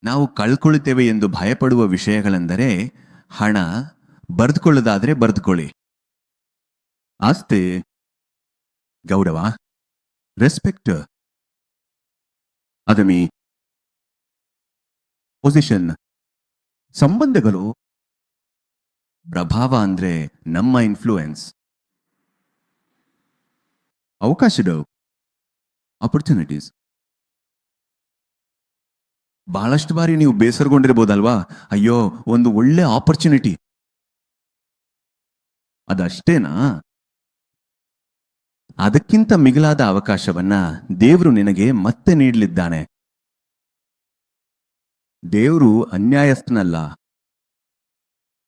ನಾವು ಕಳ್ಕೊಳ್ತೇವೆ ಎಂದು ಭಯಪಡುವ ವಿಷಯಗಳೆಂದರೆ ಹಣ, ಬರೆದುಕೊಳ್ಳೋದಾದ್ರೆ ಬರೆದುಕೊಳ್ಳಿ, ಆಸ್ತಿ, ಗೌರವ, ರೆಸ್ಪೆಕ್ಟ್, ಅದಮಿ, ಪೊಸಿಷನ್, ಸಂಬಂಧಗಳು, ಪ್ರಭಾವ ಅಂದ್ರೆ ನಮ್ಮ ಇನ್ಫ್ಲೂಯೆನ್ಸ್, ಅವಕಾಶಗಳು, ಆಪರ್ಚುನಿಟೀಸ್. ಬಹಳಷ್ಟು ಬಾರಿ ನೀವು ಬೇಸರಗೊಂಡಿರ್ಬೋದಲ್ವಾ, ಅಯ್ಯೋ ಒಂದು ಒಳ್ಳೆ ಆಪರ್ಚುನಿಟಿ, ಅದಷ್ಟೇನಾ? ಅದಕ್ಕಿಂತ ಮಿಗಿಲಾದ ಅವಕಾಶವನ್ನ ದೇವರು ನಿನಗೆ ಮತ್ತೆ ನೀಡಲಿದ್ದಾನೆ. ದೇವರು ಅನ್ಯಾಯಸ್ಥನಲ್ಲ.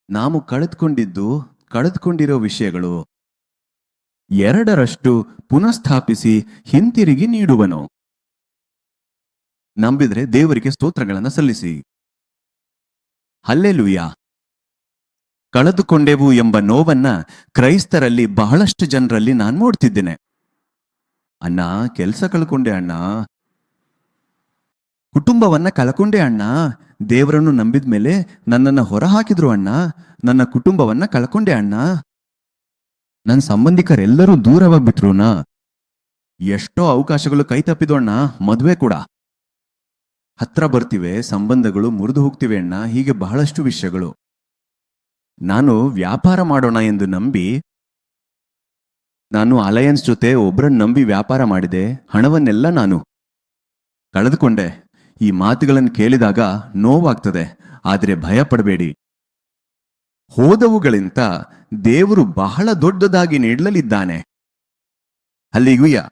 ನಾವು ಕಳೆದುಕೊಂಡಿರೋ ವಿಷಯಗಳು 2ರಷ್ಟು ಪುನಃಸ್ಥಾಪಿಸಿ ಹಿಂತಿರುಗಿ ನೀಡುವನು. ನಂಬಿದ್ರೆ ದೇವರಿಗೆ ಸ್ತೋತ್ರಗಳನ್ನು ಸಲ್ಲಿಸಿ. ಹಲ್ಲೆಲೂಯಾ. ಕಳೆದುಕೊಂಡೆವು ಎಂಬ ನೋವನ್ನ ಕ್ರೈಸ್ತರಲ್ಲಿ ಬಹಳಷ್ಟು ಜನರಲ್ಲಿ ನಾನು ನೋಡ್ತಿದ್ದೇನೆ. ಅಣ್ಣ, ಕೆಲಸ ಕಳ್ಕೊಂಡೆ ಅಣ್ಣ, ಕುಟುಂಬವನ್ನ ಕಳ್ಕೊಂಡೆ ಅಣ್ಣ, ದೇವರನ್ನು ನಂಬಿದ ಮೇಲೆ ನನ್ನನ್ನು ಹೊರ ಹಾಕಿದ್ರು ಅಣ್ಣ, ನನ್ನ ಕುಟುಂಬವನ್ನ ಕಳ್ಕೊಂಡೆ ಅಣ್ಣ, ನನ್ನ ಸಂಬಂಧಿಕರೆಲ್ಲರೂ ದೂರವಾಗ್ಬಿಟ್ರುನ, ಎಷ್ಟೋ ಅವಕಾಶಗಳು ಕೈ ತಪ್ಪಿದು ಅಣ್ಣ, ಮದುವೆ ಕೂಡ ಹತ್ರ ಬರ್ತಿವೆ, ಸಂಬಂಧಗಳು ಮುರಿದು ಹೋಗ್ತಿವೆ ಅಣ್ಣ, ಹೀಗೆ ಬಹಳಷ್ಟು ವಿಷಯಗಳು. ನಾನು ವ್ಯಾಪಾರ ಮಾಡೋಣ ಎಂದು ನಂಬಿ, ನಾನು ಅಲಯನ್ಸ್ ಜೊತೆ ಒಬ್ಬರನ್ನು ನಂಬಿ ವ್ಯಾಪಾರ ಮಾಡಿದೆ, ಹಣವನ್ನೆಲ್ಲ ನಾನು ಕಳೆದುಕೊಂಡೆ. ಈ ಮಾತುಗಳನ್ನು ಕೇಳಿದಾಗ ನೋವಾಗ್ತದೆ, ಆದರೆ ಭಯ ಪಡಬೇಡಿ. ಹೋದವುಗಳಿಂದ ದೇವರು ಬಹಳ ದೊಡ್ಡದಾಗಿ ನೀಡಲಿದ್ದಾನೆ. ಹಲ್ಲೆಲೂಯಾ.